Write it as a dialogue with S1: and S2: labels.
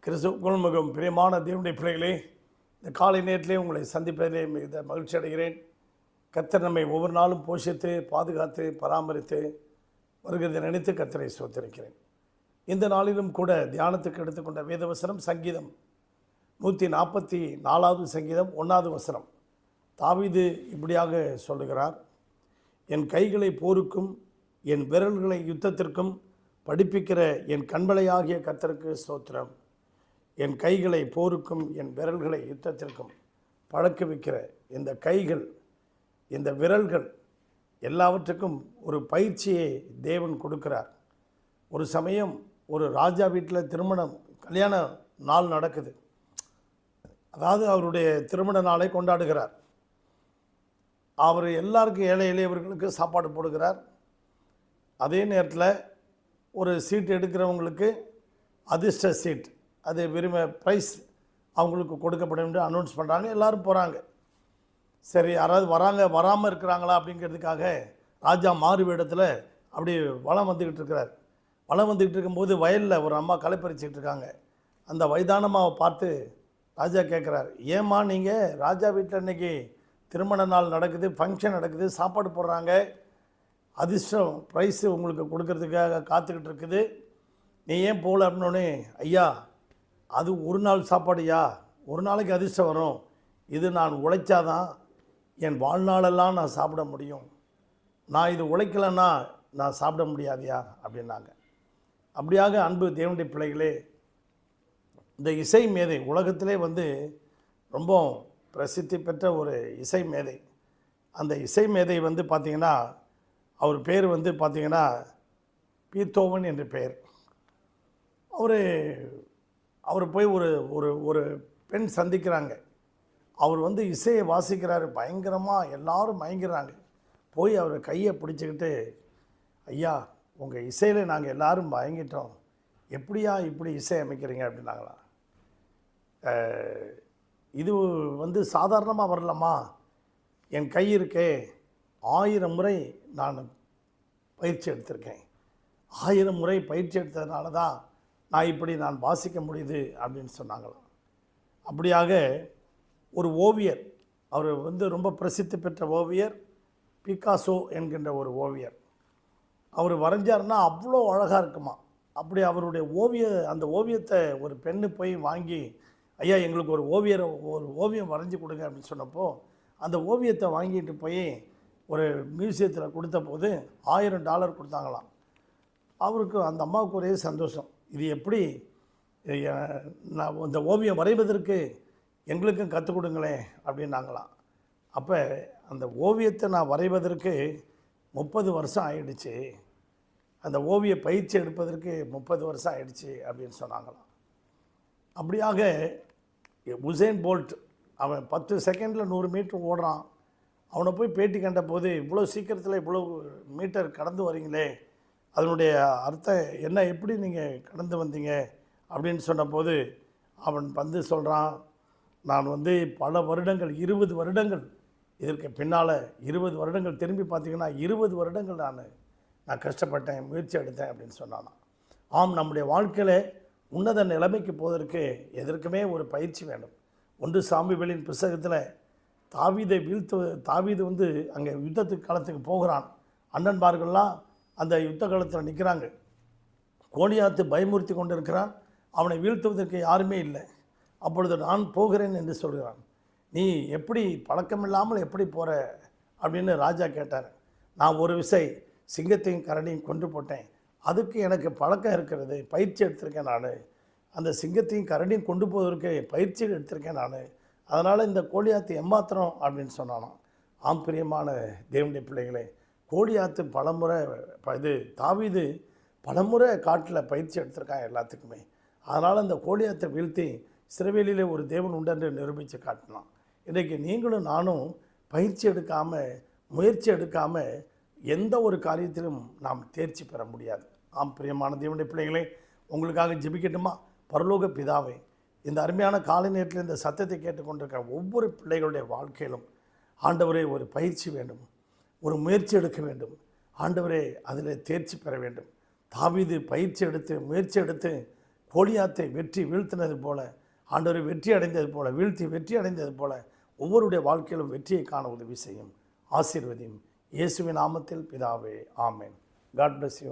S1: கிறிஸ்துவுக்குள் மிகவும் பிரியமான தேவனுடைய பிள்ளைகளே, இந்த காலை நேரத்திலே உங்களை சந்திப்பதிலே மிகுந்த மகிழ்ச்சி அடைகிறேன். கர்த்தர் நம்மை ஒவ்வொரு நாளும் போஷித்து பாதுகாத்து பராமரித்து வருகிறதை நினைத்து கர்த்தரை ஸ்தோத்திரிக்கிறேன். இந்த நாளிலும் கூட தியானத்துக்கு எடுத்துக்கொண்ட வேதவசனம் சங்கீதம் 144வது சங்கீதம் 1வது வசனம். தாவீது இப்படியாக சொல்லுகிறார்: என் கைகளை போருக்கும் என் விரல்களை யுத்தத்திற்கும் படிப்பிக்கிற என் கண்மலையாகிய கர்த்தருக்கு ஸ்தோத்திரம். என் கைகளை போருக்கும் என் விரல்களை யுத்தத்திற்கும் பழக்க வைக்கிற இந்த கைகள், இந்த விரல்கள் எல்லாவற்றுக்கும் ஒரு பயிற்சியை தேவன் கொடுக்கிறார். ஒரு சமயம் ஒரு ராஜா வீட்டில் கல்யாண நாள் நடக்குது. அதாவது அவருடைய திருமண நாளை கொண்டாடுகிறார். அவர் எல்லாருக்கும் ஏழை எளியவர்களுக்கு சாப்பாடு போடுகிறார். அதே நேரத்தில் ஒரு சீட் எடுக்கிறவங்களுக்கு அதிர்ஷ்ட சீட், அது ப்ரைஸ் அவங்களுக்கு கொடுக்கப்படும் என்று அனௌன்ஸ் பண்ணுறாங்க. எல்லோரும் போகிறாங்க. சரி, யாராவது வராமல் இருக்கிறாங்களா அப்படிங்கிறதுக்காக ராஜா மாறு வேடத்தில் அப்படி வலம் வந்துக்கிட்டு இருக்கிறார். வலம் வந்துக்கிட்டு இருக்கும்போது வயலில் ஒரு அம்மா களை பறிச்சிக்கிட்டு இருக்காங்க. அந்த வயதானம்மாவை பார்த்து ராஜா கேட்குறார்: ஏம்மா நீங்கள் ராஜா வீட்டில் இன்றைக்கி திருமண நாள் நடக்குது, ஃபங்க்ஷன் நடக்குது, சாப்பாடு போடுறாங்க, அதிர்ஷ்டம் ப்ரைஸு உங்களுக்கு கொடுக்கறதுக்காக காத்துக்கிட்டு இருக்குது, நீ ஏன் போகல அப்படின்னோடனே, ஐயா அது ஒரு நாள் சாப்பாடுயா, ஒரு நாளைக்கு அதிர்ஷ்டம் வரும், இது நான் உழைச்சாதான் என் வாழ்நாளெல்லாம் நான் சாப்பிட முடியும், நான் இது உழைக்கலைன்னா நான் சாப்பிட முடியாதையா அப்படின்னாங்க. அப்படியாக அன்பு தேவனுடைய பிள்ளைகளே, இந்த இசை மேதை உலகத்திலே ரொம்ப பிரசித்தி பெற்ற ஒரு இசை மேதை. அந்த இசை மேதை பார்த்திங்கன்னா, அவர் பேர் பார்த்திங்கன்னா பீத்தோவன் என்று பெயர். அவர் போய் ஒரு ஒரு ஒரு பெண் சந்திக்கிறாங்க. அவர் இசையை வாசிக்கிறாரு, பயங்கரமாக எல்லாரும் மயங்கிறாங்க. போய் அவர் கையை பிடிச்சிக்கிட்டு, ஐயா உங்கள் இசையில் நாங்கள் எல்லோரும் மயங்கிட்டோம், எப்படியா இப்படி இசை அமைக்கிறீங்க அப்படின்னாங்களாம். இது சாதாரணமாக வரலாமா, என் கை இருக்கே 1000 முறை நான் பயிற்சி எடுத்திருக்கேன், 1000 முறை பயிற்சி எடுத்ததுனால தான் நான் வாசிக்க முடியுது அப்படின்னு சொன்னாங்களாம். அப்படியாக ஒரு ஓவியர், அவர் ரொம்ப பிரசித்தி பெற்ற ஓவியர் பிக்காசோ என்கின்ற ஒரு ஓவியர். அவர் வரைஞ்சார்னா அவ்வளோ அழகாக இருக்குமா. அப்படி அவருடைய அந்த ஓவியத்தை ஒரு பெண்ணு போய் வாங்கி, ஐயா எங்களுக்கு ஒரு ஓவியம் வரைஞ்சி கொடுங்க அப்படின்னு சொன்னப்போ, அந்த ஓவியத்தை வாங்கிட்டு போய் ஒரு மியூசியத்தில் கொடுத்த போது $1000 கொடுத்தாங்களாம். அவருக்கு, அந்த அம்மாவுக்கு ஒரே சந்தோஷம், இது எப்படி நான் இந்த ஓவியம் வரைவதற்கு எங்களுக்கும் கற்றுக் கொடுங்களேன் அப்படின்னாங்களாம். அப்போ அந்த ஓவியத்தை நான் வரைவதற்கு 30 வருஷம் ஆயிடுச்சு, அந்த ஓவிய பயிற்சி எடுப்பதற்கு 30 வருஷம் ஆயிடுச்சு அப்படின்னு சொன்னாங்களாம். அப்படியாக உசேன் போல்ட், அவன் 10 செகண்டில் 100 மீட்டர் ஓடுறான். அவனை போய் பேட்டி கண்ட போது, இவ்வளோ சீக்கிரத்தில் இவ்வளோ மீட்டர் கடந்து வரீங்களே, அதனுடைய அர்த்தம் என்ன, எப்படி நீங்கள் கடந்து வந்தீங்க அப்படின்னு சொன்னபோது அவன் சொல்கிறான், நான் பல வருடங்கள் 20 வருடங்கள் இதற்கு பின்னால் 20 வருடங்கள் திரும்பி பார்த்திங்கன்னா 20 வருடங்கள் நான் கஷ்டப்பட்டேன், முயற்சி எடுத்தேன் அப்படின்னு சொன்னான். ஆம், நம்முடைய வாழ்க்கையில் உன்னத நிலைமைக்கு போவதற்கு எதற்குமே ஒரு பயிற்சி வேண்டும். 1 சாமுவேலின் புத்தகத்தில் தாவீது அங்கே யுத்தத்துக்கு காலத்துக்கு போகிறான். அண்ணன்மார்கள்லாம் அந்த யுத்த காலத்தில் நிற்கிறாங்க. கோலியாத்து பயமுறுத்தி கொண்டு இருக்கிறான். அவனை வீழ்த்துவதற்கு யாருமே இல்லை. அப்பொழுது நான் போகிறேன் என்று சொல்கிறான். நீ எப்படி பழக்கமில்லாமல் எப்படி போகிற அப்படின்னு ராஜா கேட்டார். நான் ஒரு விசை சிங்கத்தையும் கரடியும் கொண்டு போட்டேன், அதுக்கு எனக்கு பழக்கம் இருக்கிறது, பயிற்சி எடுத்திருக்கேன் நான், அந்த சிங்கத்தையும் கரடியும் கொண்டு போவதற்கு பயிற்சி எடுத்திருக்கேன் நான், அதனால் இந்த கோலியாத்து ஏமாத்திரம் அப்படின்னு சொன்னானாம். ஆம் பிரியமான தேவனுடைய பிள்ளைகளே, கோலியாத்து பலமுறை தாவீது பலமுறை காட்டில் பயிற்சி எடுத்திருக்கான் எல்லாத்துக்குமே. அதனால் அந்த கோலியாத்தை வீழ்த்தி சிறுவேலியில் ஒரு தேவன் உண்டென்று நிரூபித்து காட்டினான். இன்றைக்கு நீங்களும் நானும் பயிற்சி எடுக்காமல், முயற்சி எடுக்காமல் எந்த ஒரு காரியத்திலும் நாம் தேர்ச்சி பெற முடியாது. ஆம் பிரியமான தேவனுடைய பிள்ளைகளே, உங்களுக்காக ஜெபிக்கட்டுமா? பரலோக பிதாவே, இந்த அருமையான காலை நேரத்தில் இந்த சத்தத்தை கேட்டுக்கொண்டிருக்கிற ஒவ்வொரு பிள்ளைகளுடைய வாழ்க்கையிலும் ஆண்டவரே ஒரு பயிற்சி வேண்டும், ஒரு முயற்சி எடுக்க வேண்டும். ஆண்டவரே அதில் தேர்ச்சி பெற வேண்டும். தாவீது பயிற்சி எடுத்து முயற்சி எடுத்து கோலியாத்தை வீழ்த்தினது போல, ஆண்டவரை வெற்றி அடைந்தது போல, வெற்றி அடைந்தது போல ஒவ்வொருடைய வாழ்க்கையிலும் வெற்றியை காண உதவி செய்யும். ஆசீர்வதியும். இயேசுவின் நாமத்தில் பிதாவே, ஆமென். God bless you.